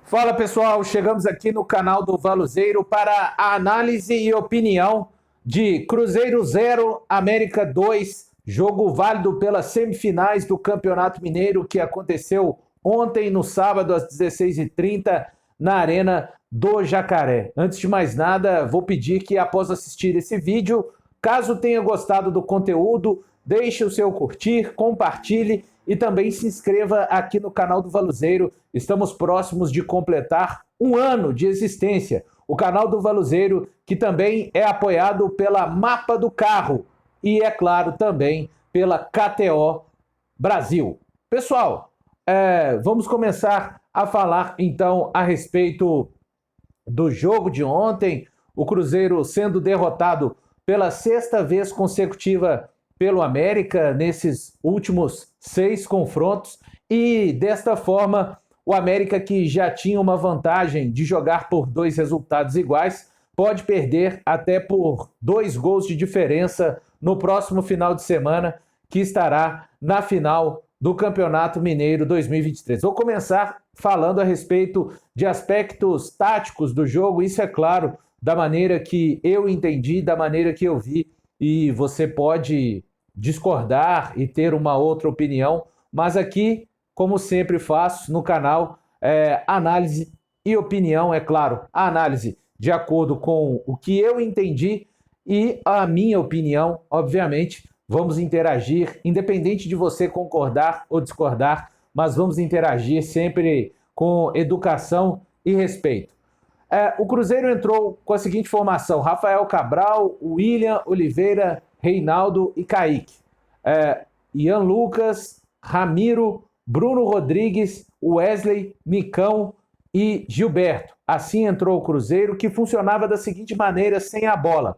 Fala pessoal, chegamos aqui no canal do Valuzeiro para a análise e opinião de Cruzeiro 0, América 2, jogo válido pelas semifinais do Campeonato Mineiro que aconteceu ontem no sábado às 16h30 na Arena do Jacaré. Antes de mais nada, vou pedir que após assistir esse vídeo, caso tenha gostado do conteúdo, deixe o seu curtir, compartilhe e também se inscreva aqui no canal do Valuzeiro. Estamos próximos de completar um ano de existência. O canal do Valuzeiro, que também é apoiado pela Mapa do Carro e, é claro, também pela KTO Brasil. Pessoal, vamos começar a falar então a respeito do jogo de ontem. O Cruzeiro sendo derrotado pela sexta vez consecutiva pelo América nesses últimos 6 confrontos e desta forma o América, que já tinha uma vantagem de jogar por 2 resultados iguais, pode perder até por 2 gols de diferença no próximo final de semana, que estará na final do Campeonato Mineiro 2023. Vou começar falando a respeito de aspectos táticos do jogo, isso é claro, da maneira que eu entendi, da maneira que eu vi, e você pode discordar e ter uma outra opinião, mas aqui, como sempre faço no canal, análise e opinião, é claro, a análise de acordo com o que eu entendi e a minha opinião, obviamente, vamos interagir, independente de você concordar ou discordar, mas vamos interagir sempre com educação e respeito. O Cruzeiro entrou com a seguinte formação: Rafael Cabral, William, Oliveira, Reinaldo e Kaique. Ian Lucas, Ramiro, Bruno Rodrigues, Wesley, Nicão e Gilberto. Assim entrou o Cruzeiro, que funcionava da seguinte maneira, sem a bola.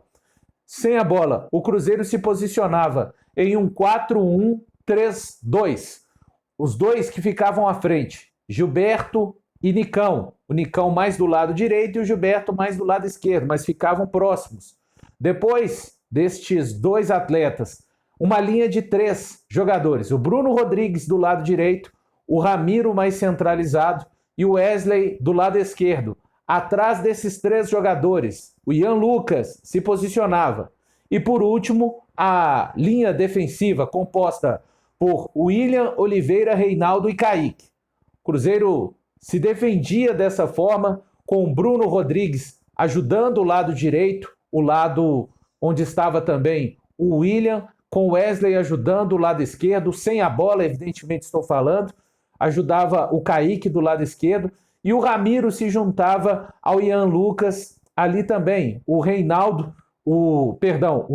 Sem a bola, o Cruzeiro se posicionava em um 4-1-3-2. Os dois que ficavam à frente, Gilberto e Nicão. O Nicão mais do lado direito e o Gilberto mais do lado esquerdo, mas ficavam próximos. Depois destes 2 atletas, uma linha de 3 jogadores. O Bruno Rodrigues do lado direito, o Ramiro mais centralizado e o Wesley do lado esquerdo. Atrás desses 3 jogadores, o Ian Lucas se posicionava. E por último, a linha defensiva composta por William, Oliveira, Reinaldo e Kaique. O Cruzeiro se defendia dessa forma, com o Bruno Rodrigues ajudando o lado direito, o lado onde estava também o William, com o Wesley ajudando o lado esquerdo, sem a bola, evidentemente estou falando, ajudava o Kaique do lado esquerdo, e o Ramiro se juntava ao Ian Lucas ali também. O Reinaldo, o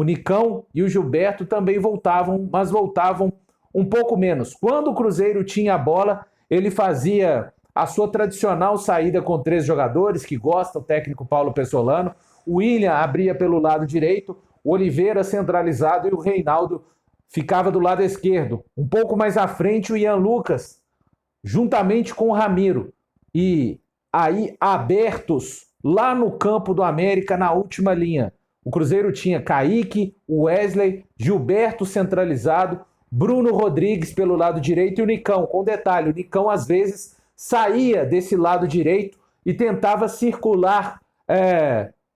Nicão e o Gilberto também voltavam, mas voltavam um pouco menos. Quando o Cruzeiro tinha a bola, ele fazia a sua tradicional saída com 3 jogadores, que gosta o técnico Paulo Pessolano. O William abria pelo lado direito, o Oliveira centralizado e o Reinaldo ficava do lado esquerdo. Um pouco mais à frente, o Ian Lucas, juntamente com o Ramiro. E aí, abertos lá no campo do América, na última linha, o Cruzeiro tinha Kaique, Wesley, Gilberto centralizado, Bruno Rodrigues pelo lado direito e o Nicão. Com detalhe, o Nicão às vezes saía desse lado direito e tentava circular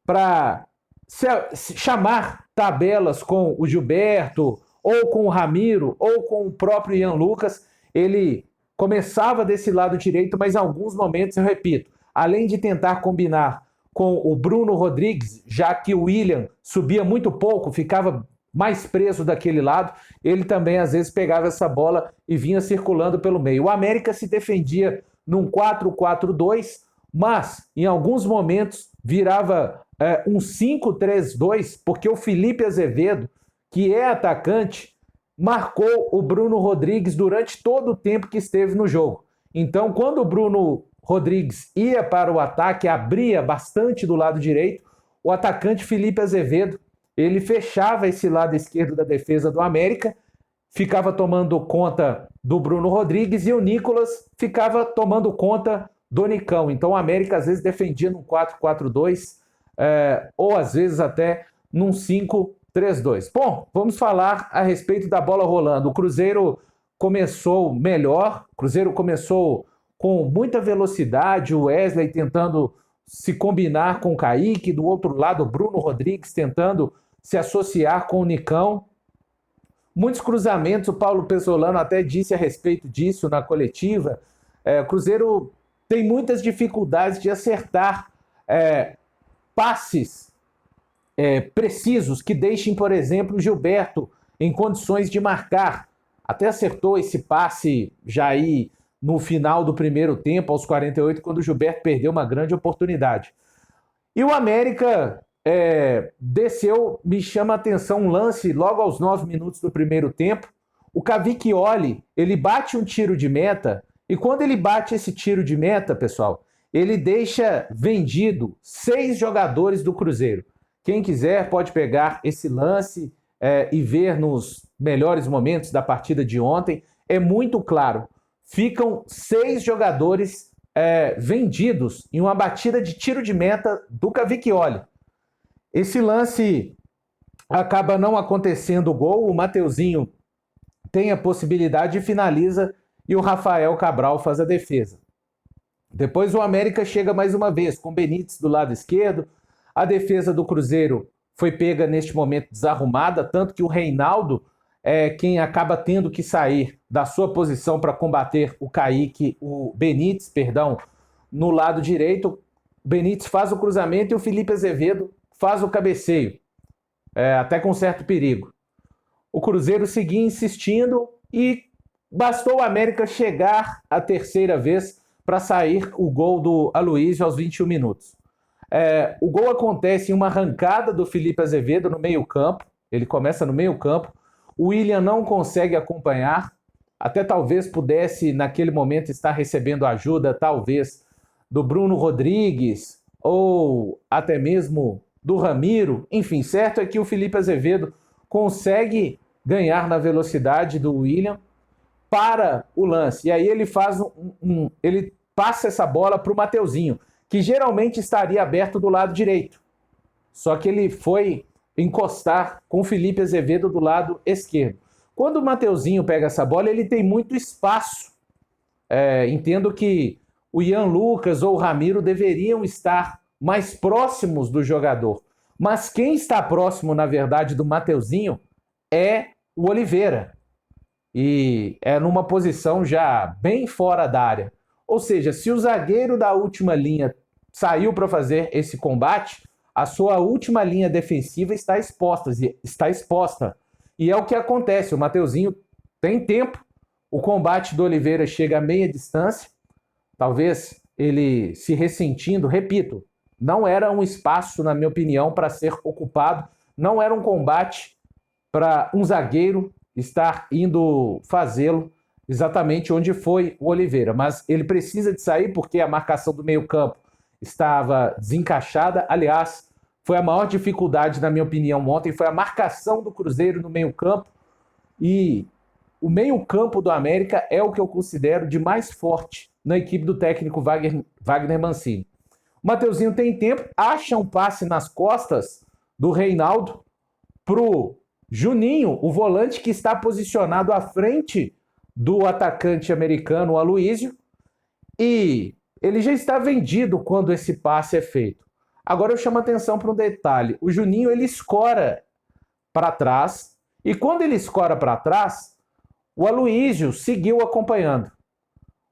para chamar tabelas com o Gilberto, ou com o Ramiro, ou com o próprio Ian Lucas. Ele começava desse lado direito, mas em alguns momentos, eu repito, além de tentar combinar com o Bruno Rodrigues, já que o William subia muito pouco, ficava mais preso daquele lado, ele também às vezes pegava essa bola e vinha circulando pelo meio. O América se defendia num 4-4-2, mas em alguns momentos virava um 5-3-2, porque o Felipe Azevedo, que é atacante, marcou o Bruno Rodrigues durante todo o tempo que esteve no jogo. Então, quando o Bruno Rodrigues ia para o ataque, abria bastante do lado direito, o atacante Felipe Azevedo, ele fechava esse lado esquerdo da defesa do América, ficava tomando conta do Bruno Rodrigues e o Nicolas ficava tomando conta do Nicão. Então, o América às vezes defendia num 4-4-2, ou às vezes até num 5-3-2. Bom, vamos falar a respeito da bola rolando. O Cruzeiro começou melhor, o Cruzeiro começou com muita velocidade, o Wesley tentando se combinar com o Kaique, do outro lado o Bruno Rodrigues tentando se associar com o Nicão. Muitos cruzamentos, o Paulo Pesolano até disse a respeito disso na coletiva. O Cruzeiro tem muitas dificuldades de acertar passes precisos que deixem, por exemplo, o Gilberto em condições de marcar. Até acertou esse passe já aí no final do primeiro tempo, aos 48, quando o Gilberto perdeu uma grande oportunidade. E o América desceu, me chama a atenção um lance logo aos 9 minutos do primeiro tempo. O Cavicchioli, ele bate um tiro de meta, e quando ele bate esse tiro de meta, pessoal, ele deixa vendido 6 jogadores do Cruzeiro. Quem quiser pode pegar esse lance e ver nos melhores momentos da partida de ontem. É muito claro. Ficam 6 jogadores vendidos em uma batida de tiro de meta do Cavicchioli. Esse lance acaba não acontecendo o gol. O Mateuzinho tem a possibilidade e finaliza, e o Rafael Cabral faz a defesa. Depois o América chega mais uma vez com Benítez do lado esquerdo. A defesa do Cruzeiro foi pega neste momento desarrumada, tanto que o Reinaldo é quem acaba tendo que sair da sua posição para combater o Benítez, perdão, no lado direito. O Benítez faz o cruzamento e o Felipe Azevedo faz o cabeceio, até com certo perigo. O Cruzeiro seguia insistindo e bastou o América chegar a terceira vez para sair o gol do Aloísio aos 21 minutos. O gol acontece em uma arrancada do Felipe Azevedo no meio-campo. Ele começa no meio-campo. O William não consegue acompanhar. Até talvez pudesse, naquele momento, estar recebendo ajuda, talvez, do Bruno Rodrigues ou até mesmo do Ramiro. Enfim, certo é que o Felipe Azevedo consegue ganhar na velocidade do William para o lance. E aí ele faz ele passa essa bola para o Mateuzinho, que geralmente estaria aberto do lado direito. Só que ele foi encostar com o Felipe Azevedo do lado esquerdo. Quando o Mateuzinho pega essa bola, ele tem muito espaço. Entendo que o Ian Lucas ou o Ramiro deveriam estar mais próximos do jogador. Mas quem está próximo, na verdade, do Mateuzinho é o Oliveira. E é numa posição já bem fora da área. Ou seja, se o zagueiro da última linha saiu para fazer esse combate, a sua última linha defensiva está exposta. E é o que acontece. O Mateuzinho tem tempo. O combate do Oliveira chega a meia distância. Talvez ele se ressentindo. Repito, não era um espaço, na minha opinião, para ser ocupado. Não era um combate para um zagueiro estar indo fazê-lo exatamente onde foi o Oliveira. Mas ele precisa de sair porque a marcação do meio-campo estava desencaixada. Aliás, foi a maior dificuldade, na minha opinião, ontem, foi a marcação do Cruzeiro no meio-campo. E o meio-campo do América é o que eu considero de mais forte na equipe do técnico Wagner Mancini. O Mateuzinho tem tempo, acha um passe nas costas do Reinaldo para o Juninho, o volante que está posicionado à frente do atacante americano, o Aloísio, e ele já está vendido quando esse passe é feito. Agora eu chamo a atenção para um detalhe. O Juninho, ele escora para trás, e quando ele escora para trás, o Aloísio seguiu acompanhando.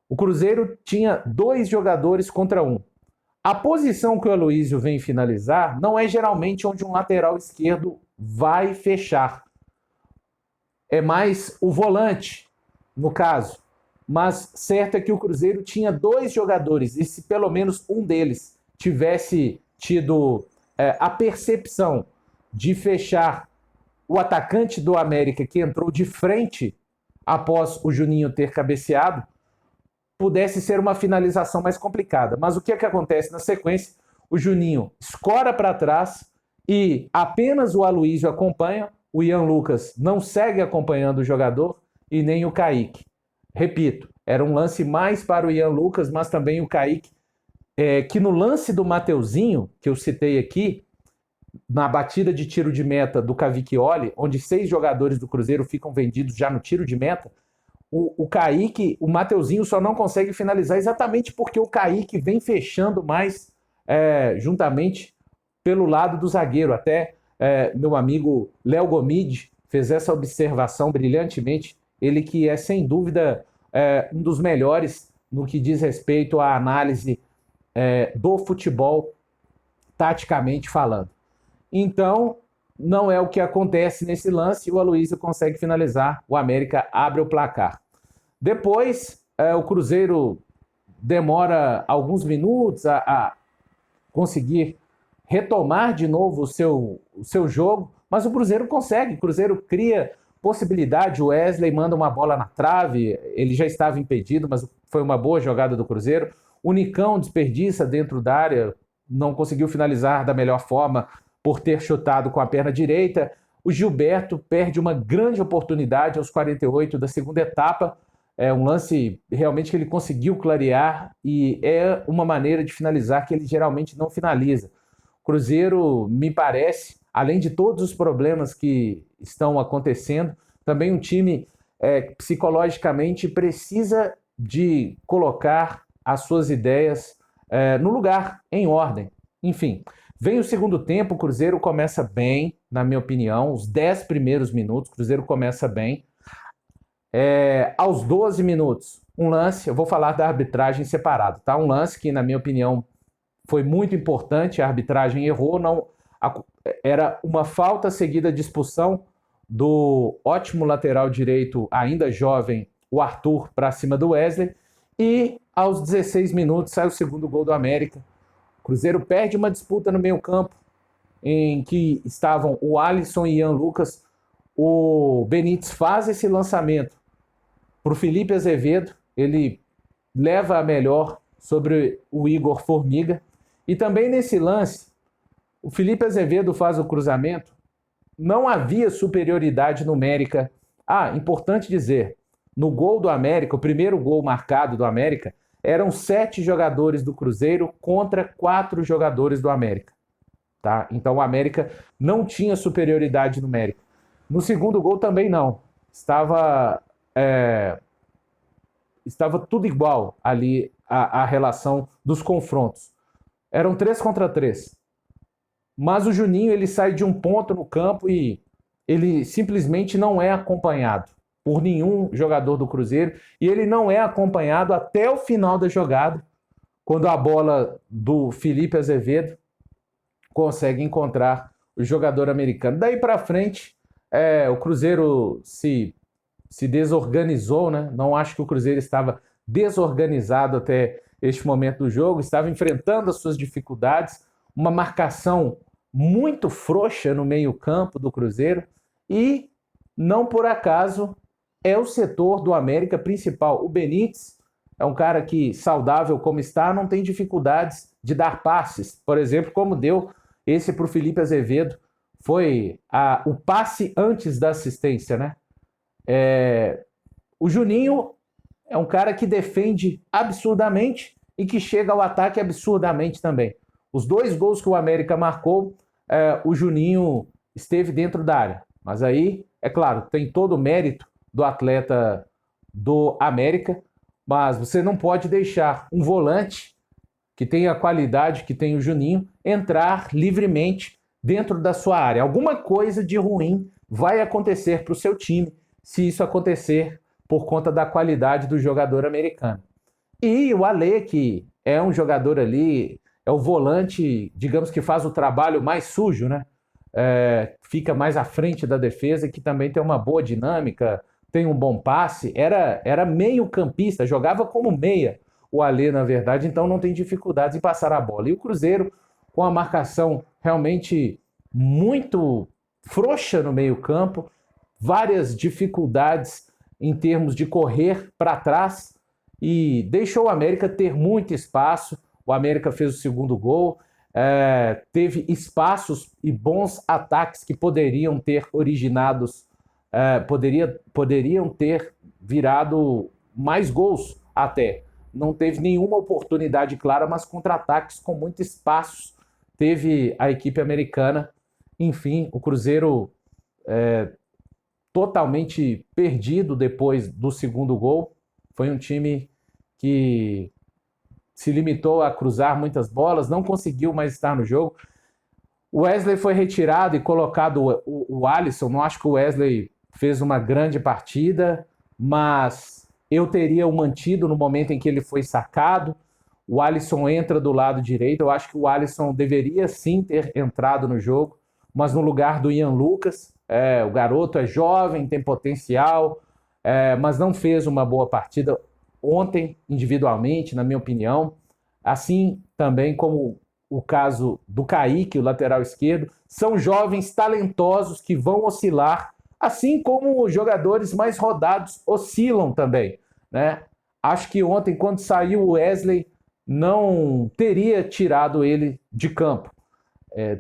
O Cruzeiro tinha 2 jogadores contra 1. A posição que o Aloísio vem finalizar não é geralmente onde um lateral esquerdo vai fechar. É mais o volante, no caso. Mas certo é que o Cruzeiro tinha 2 jogadores, e se pelo menos um deles tivesse tido a percepção de fechar o atacante do América, que entrou de frente após o Juninho ter cabeceado, pudesse ser uma finalização mais complicada. Mas o que é que acontece na sequência? O Juninho escora para trás e apenas o Aloísio acompanha. O Ian Lucas não segue acompanhando o jogador e nem o Kaique. Repito, era um lance mais para o Ian Lucas, mas também o Kaique, que no lance do Mateuzinho, que eu citei aqui, na batida de tiro de meta do Cavicchioli, onde 6 jogadores do Cruzeiro ficam vendidos já no tiro de meta, o Kaique, o Mateuzinho só não consegue finalizar exatamente porque o Kaique vem fechando mais juntamente pelo lado do zagueiro. Até meu amigo Léo Gomide fez essa observação brilhantemente. Ele que é, sem dúvida, um dos melhores no que diz respeito à análise do futebol, taticamente falando. Então, não é o que acontece nesse lance. O Aloysio consegue finalizar, o América abre o placar. Depois, o Cruzeiro demora alguns minutos a conseguir retomar de novo o seu jogo, mas o Cruzeiro consegue. O Cruzeiro cria possibilidade. O Wesley manda uma bola na trave, ele já estava impedido, mas foi uma boa jogada do Cruzeiro. O Nicão desperdiça dentro da área, não conseguiu finalizar da melhor forma por ter chutado com a perna direita. O Gilberto perde uma grande oportunidade aos 48 da segunda etapa. É um lance realmente que ele conseguiu clarear e é uma maneira de finalizar que ele geralmente não finaliza. O Cruzeiro, me parece, além de todos os problemas que estão acontecendo, também um time psicologicamente precisa de colocar as suas ideias no lugar, em ordem. Enfim, vem o segundo tempo, o Cruzeiro começa bem, na minha opinião, os 10 primeiros minutos, o Cruzeiro começa bem. Aos 12 minutos, um lance, eu vou falar da arbitragem separado, tá? Um lance que, na minha opinião, foi muito importante, a arbitragem errou, era uma falta seguida de expulsão do ótimo lateral direito, ainda jovem, o Arthur, para cima do Wesley, e aos 16 minutos sai o segundo gol do América. O Cruzeiro perde uma disputa no meio-campo, em que estavam o Alisson e Ian Lucas. O Benítez faz esse lançamento para o Felipe Azevedo, ele leva a melhor sobre o Igor Formiga. E também nesse lance, o Felipe Azevedo faz o cruzamento, não havia superioridade numérica. Importante dizer, no gol do América, o primeiro gol marcado do América, eram 7 jogadores do Cruzeiro contra 4 jogadores do América. Tá? Então o América não tinha superioridade numérica. No segundo gol também não. Estava tudo igual ali a relação dos confrontos. Eram 3 contra 3. Mas o Juninho ele sai de um ponto no campo e ele simplesmente não é acompanhado por nenhum jogador do Cruzeiro. E ele não é acompanhado até o final da jogada, quando a bola do Felipe Azevedo consegue encontrar o jogador americano. Daí para frente, o Cruzeiro se desorganizou, né? Não acho que o Cruzeiro estava desorganizado até este momento do jogo, estava enfrentando as suas dificuldades, uma marcação muito frouxa no meio-campo do Cruzeiro, e não por acaso é o setor do América principal. O Benítez é um cara que, saudável como está, não tem dificuldades de dar passes, por exemplo, como deu esse para o Felipe Azevedo. Foi o passe antes da assistência, né? O Juninho é um cara que defende absurdamente e que chega ao ataque absurdamente também. Os 2 gols que o América marcou, o Juninho esteve dentro da área. Mas aí, é claro, tem todo o mérito do atleta do América, mas você não pode deixar um volante que tem a qualidade que tem o Juninho entrar livremente dentro da sua área. Alguma coisa de ruim vai acontecer para o seu time se isso acontecer por conta da qualidade do jogador americano. E o Alê, que é um jogador ali, é o volante, digamos que faz o trabalho mais sujo, né? Fica mais à frente da defesa, que também tem uma boa dinâmica, tem um bom passe, era meio campista, jogava como meia o Alê, na verdade, então não tem dificuldades em passar a bola. E o Cruzeiro, com a marcação realmente muito frouxa no meio-campo, várias dificuldades em termos de correr para trás, e deixou o América ter muito espaço. O América fez o segundo gol, teve espaços e bons ataques que poderiam ter originados, poderiam ter virado mais gols até. Não teve nenhuma oportunidade clara, mas contra-ataques com muito espaço teve a equipe americana. Enfim, o Cruzeiro totalmente perdido depois do segundo gol. Foi um time que se limitou a cruzar muitas bolas, não conseguiu mais estar no jogo. O Wesley foi retirado e colocado o Alisson. Não acho que o Wesley fez uma grande partida, mas eu teria o mantido no momento em que ele foi sacado. O Alisson entra do lado direito. Eu acho que o Alisson deveria sim ter entrado no jogo, mas no lugar do Ian Lucas. O garoto é jovem, tem potencial, mas não fez uma boa partida ontem, individualmente, na minha opinião. Assim também como o caso do Kaique, o lateral esquerdo. São jovens talentosos que vão oscilar, assim como os jogadores mais rodados oscilam também, né? Acho que ontem, quando saiu o Wesley, não teria tirado ele de campo.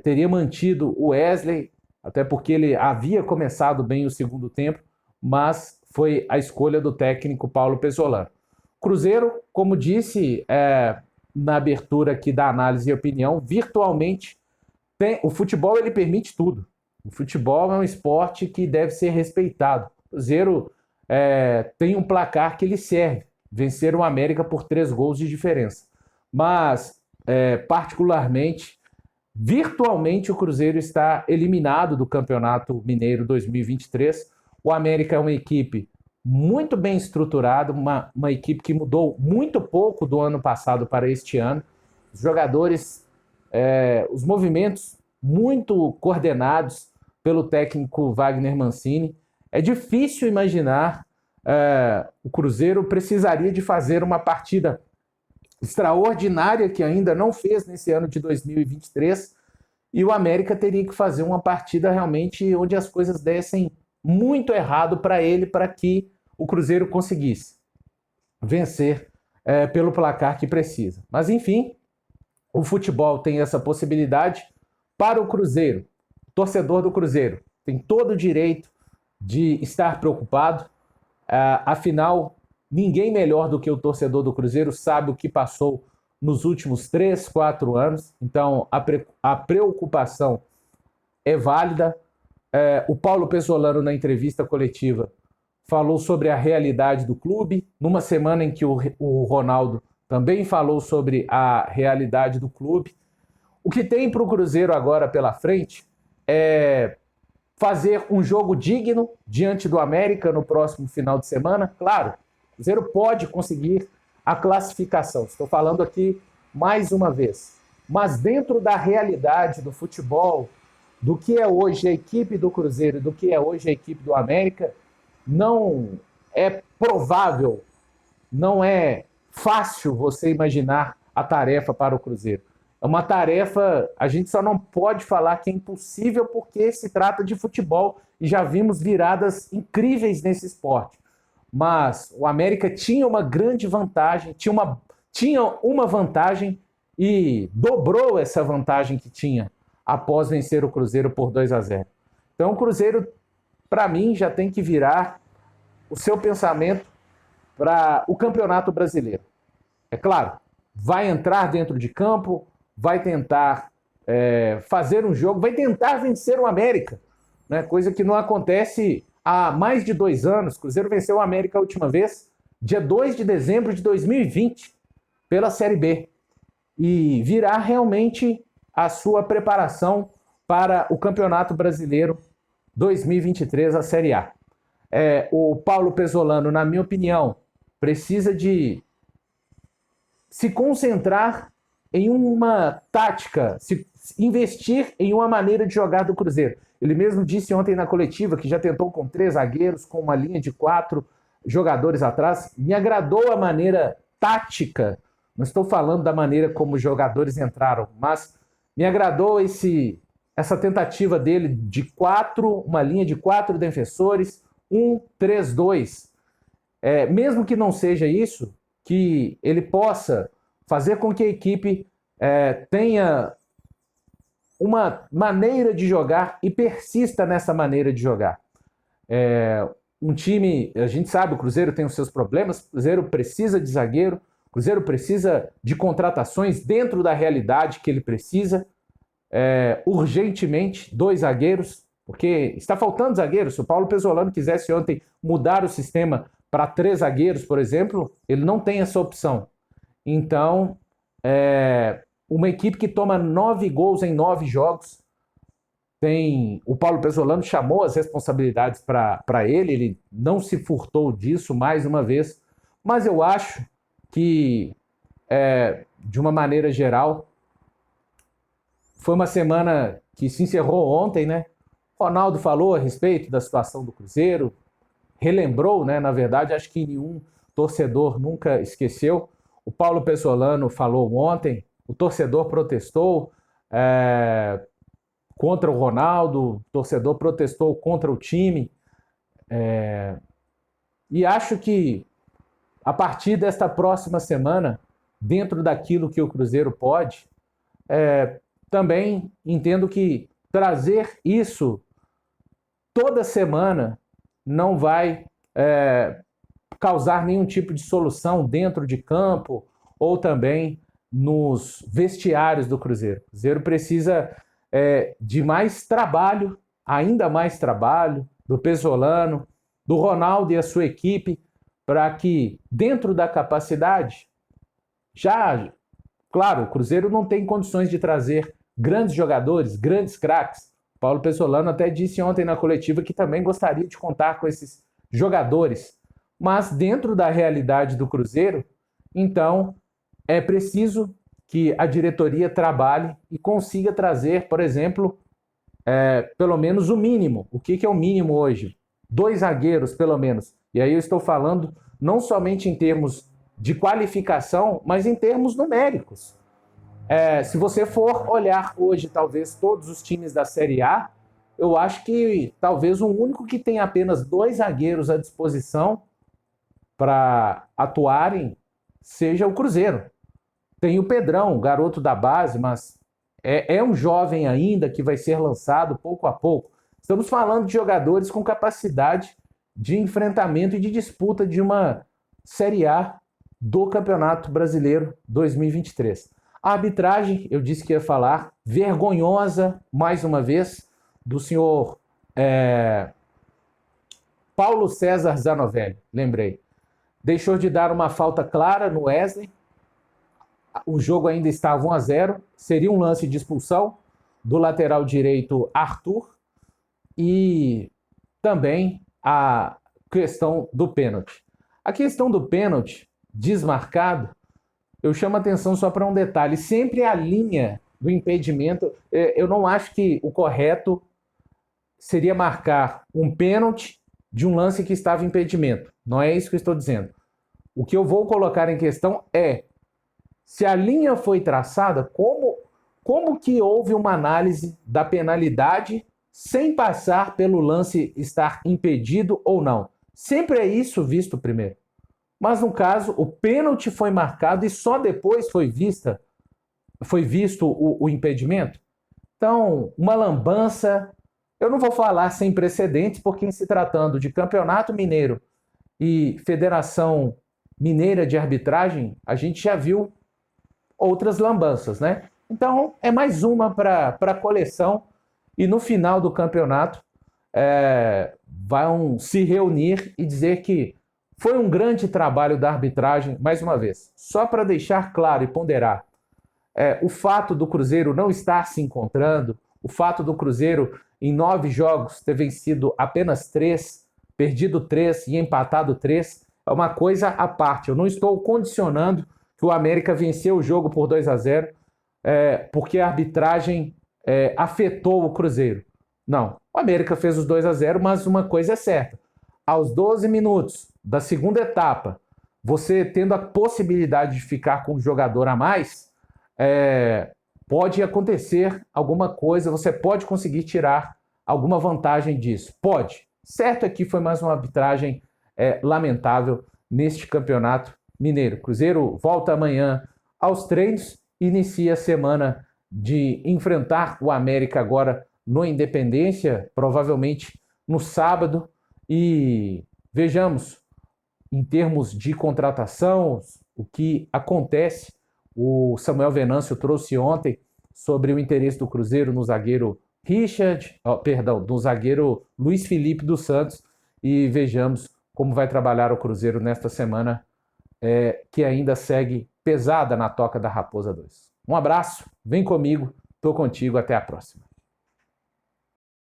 Teria mantido o Wesley, até porque ele havia começado bem o segundo tempo, mas foi a escolha do técnico Paulo Pesolano. Cruzeiro, como disse na abertura aqui da análise e opinião, virtualmente o futebol ele permite tudo. O futebol é um esporte que deve ser respeitado. O Cruzeiro tem um placar que lhe serve. Vencer o América por 3 gols de diferença. Mas, particularmente, virtualmente o Cruzeiro está eliminado do Campeonato Mineiro 2023. O América é uma equipe muito bem estruturada, uma equipe que mudou muito pouco do ano passado para este ano. Os jogadores, os movimentos muito coordenados pelo técnico Wagner Mancini. É difícil imaginar o Cruzeiro precisaria de fazer uma partida extraordinária que ainda não fez nesse ano de 2023 e o América teria que fazer uma partida realmente onde as coisas dessem muito errado para ele, para que o Cruzeiro conseguisse vencer pelo placar que precisa. Mas enfim, o futebol tem essa possibilidade para o Cruzeiro. O torcedor do Cruzeiro tem todo o direito de estar preocupado. Afinal, ninguém melhor do que o torcedor do Cruzeiro sabe o que passou nos últimos 3, 4 anos. Então, a preocupação é válida. O Paulo Pesolano, na entrevista coletiva, falou sobre a realidade do clube, numa semana em que o Ronaldo também falou sobre a realidade do clube. O que tem para o Cruzeiro agora pela frente é fazer um jogo digno diante do América no próximo final de semana. Claro, o Cruzeiro pode conseguir a classificação. Estou falando aqui mais uma vez. Mas dentro da realidade do futebol, do que é hoje a equipe do Cruzeiro e do que é hoje a equipe do América, não é provável, não é fácil você imaginar a tarefa para o Cruzeiro. É uma tarefa, a gente só não pode falar que é impossível porque se trata de futebol e já vimos viradas incríveis nesse esporte. Mas o América tinha uma grande vantagem, tinha uma vantagem e dobrou essa vantagem que tinha após vencer o Cruzeiro por 2-0. Então o Cruzeiro, para mim, já tem que virar o seu pensamento para o Campeonato Brasileiro. É claro, vai entrar dentro de campo, vai tentar fazer um jogo, vai tentar vencer o América, né? Coisa que não acontece há mais de 2 anos. O Cruzeiro venceu o América a última vez, dia 2 de dezembro de 2020, pela Série B. E virar realmente a sua preparação para o Campeonato Brasileiro 2023, a Série A. O Paulo Pesolano, na minha opinião, precisa de se concentrar em uma tática, se investir em uma maneira de jogar do Cruzeiro. Ele mesmo disse ontem na coletiva que já tentou com 3 zagueiros, com uma linha de 4 jogadores atrás. Me agradou a maneira tática, não estou falando da maneira como os jogadores entraram, mas me agradou essa tentativa dele de uma linha de 4 defensores, 1-3-2. Mesmo que não seja isso, que ele possa fazer com que a equipe tenha uma maneira de jogar e persista nessa maneira de jogar. Um time, a gente sabe, o Cruzeiro tem os seus problemas, o Cruzeiro precisa de zagueiro, o Cruzeiro precisa de contratações dentro da realidade que ele precisa, urgentemente, 2 zagueiros, Porque está faltando zagueiro. Se o Paulo Pesolano quisesse ontem mudar o sistema para 3 zagueiros, por exemplo, ele não tem essa opção. Então, uma equipe que toma 9 gols em 9 jogos, o Paulo Pesolano chamou as responsabilidades para ele não se furtou disso mais uma vez, mas eu acho que, de uma maneira geral, foi uma semana que se encerrou ontem, né? Ronaldo falou a respeito da situação do Cruzeiro, relembrou, né? Na verdade, acho que nenhum torcedor nunca esqueceu. O Paulo Pesolano falou ontem, o torcedor protestou contra o Ronaldo, o torcedor protestou contra o time. E acho que, a partir desta próxima semana, dentro daquilo que o Cruzeiro pode, também entendo que trazer isso toda semana não vai causar nenhum tipo de solução dentro de campo ou também nos vestiários do Cruzeiro. O Cruzeiro precisa de mais trabalho, ainda mais trabalho, do Pesolano, do Ronaldo e a sua equipe, para que, dentro da capacidade, claro, o Cruzeiro não tem condições de trazer grandes jogadores, grandes craques. Paulo Pesolano até disse ontem na coletiva que também gostaria de contar com esses jogadores. Mas dentro da realidade do Cruzeiro, então, é preciso que a diretoria trabalhe e consiga trazer, por exemplo, pelo menos o mínimo. O que é o mínimo hoje? 2 zagueiros, pelo menos. E aí eu estou falando não somente em termos de qualificação, mas em termos numéricos. Se você for olhar hoje, talvez, todos os times da Série A, eu acho que talvez o único que tem apenas 2 zagueiros à disposição para atuarem seja o Cruzeiro. Tem o Pedrão, garoto da base, mas é um jovem ainda que vai ser lançado pouco a pouco. Estamos falando de jogadores com capacidade de enfrentamento e de disputa de uma Série A do Campeonato Brasileiro 2023. A arbitragem, eu disse que ia falar, vergonhosa, mais uma vez, do senhor Paulo César Zanovelli, lembrei. Deixou de dar uma falta clara no Wesley, o jogo ainda estava 1-0, seria um lance de expulsão do lateral direito Arthur, e também a questão do pênalti. A questão do pênalti desmarcado, eu chamo a atenção só para um detalhe. Sempre a linha do impedimento, eu não acho que o correto seria marcar um pênalti de um lance que estava em impedimento. Não é isso que eu estou dizendo. O que eu vou colocar em questão é, se a linha foi traçada, como que houve uma análise da penalidade sem passar pelo lance estar impedido ou não? Sempre é isso visto primeiro. Mas no caso, o pênalti foi marcado e só depois foi visto o impedimento. Então, uma lambança, eu não vou falar sem precedentes, porque em se tratando de Campeonato Mineiro e Federação Mineira de Arbitragem, a gente já viu outras lambanças, né? Então, é mais uma para a coleção e no final do campeonato vão se reunir e dizer que foi um grande trabalho da arbitragem, mais uma vez. Só para deixar claro e ponderar, o fato do Cruzeiro não estar se encontrando, o fato do Cruzeiro, em 9 jogos, ter vencido apenas 3, perdido 3 e empatado 3, é uma coisa à parte. Eu não estou condicionando que o América venceu o jogo por 2-0 porque a arbitragem afetou o Cruzeiro. Não, o América fez os 2-0, mas uma coisa é certa. Aos 12 minutos da segunda etapa, você tendo a possibilidade de ficar com um jogador a mais, pode acontecer alguma coisa, você pode conseguir tirar alguma vantagem disso. Pode. Certo é que foi mais uma arbitragem lamentável neste campeonato mineiro. Cruzeiro volta amanhã aos treinos e inicia a semana de enfrentar o América agora no Independência, provavelmente no sábado. E vejamos, em termos de contratação, o que acontece. O Samuel Venâncio trouxe ontem sobre o interesse do Cruzeiro no zagueiro do zagueiro Luiz Felipe dos Santos, e vejamos como vai trabalhar o Cruzeiro nesta semana, que ainda segue pesada na Toca da Raposa 2. Um abraço, vem comigo, tô contigo, até a próxima.